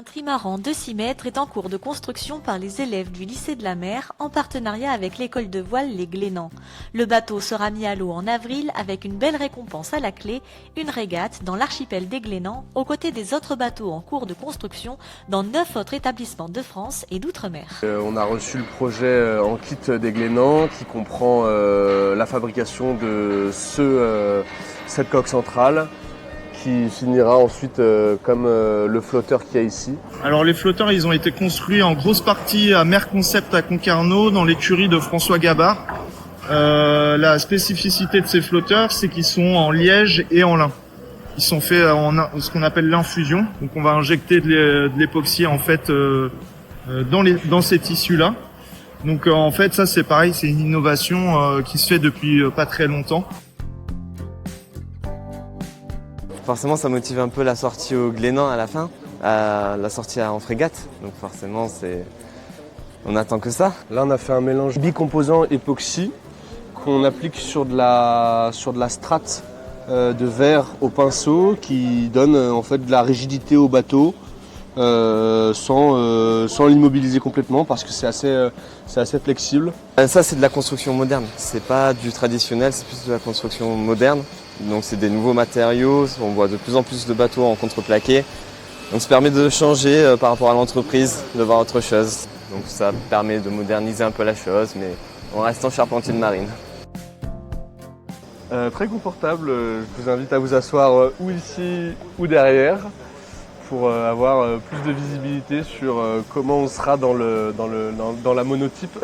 Un trimaran de 6 mètres est en cours de construction par les élèves du lycée de la mer en partenariat avec l'école de voile Les Glénans. Le bateau sera mis à l'eau en avril avec une belle récompense à la clé, une régate dans l'archipel des Glénans aux côtés des autres bateaux en cours de construction dans 9 autres établissements de France et d'outre-mer. On a reçu le projet en kit des Glénans qui comprend la fabrication de cette coque centrale qui finira ensuite comme le flotteur qu'il y a ici. Alors les flotteurs, ils ont été construits en grosse partie à Mer Concept à Concarneau, dans l'écurie de François Gabard. La spécificité de ces flotteurs, c'est qu'ils sont en liège et en lin. Ils sont faits en ce qu'on appelle l'infusion. Donc on va injecter de l'époxy en fait dans ces tissus-là. Donc en fait ça c'est pareil, c'est une innovation qui se fait depuis pas très longtemps. Forcément, ça motive un peu la sortie au Glénan à la fin, la sortie en frégate. Donc forcément, on attend que ça. Là, on a fait un mélange bicomposant époxy qu'on applique sur de la strate de verre au pinceau qui donne en fait de la rigidité au bateau sans l'immobiliser complètement parce que c'est assez flexible. Ça, c'est de la construction moderne. C'est pas du traditionnel, c'est plus de la construction moderne. Donc c'est des nouveaux matériaux, on voit de plus en plus de bateaux en contreplaqué. Donc ça permet de changer par rapport à l'entreprise, de voir autre chose. Donc ça permet de moderniser un peu la chose, mais en restant charpentier de marine. Très confortable, je vous invite à vous asseoir ou ici ou derrière pour avoir plus de visibilité sur comment on sera dans la monotype.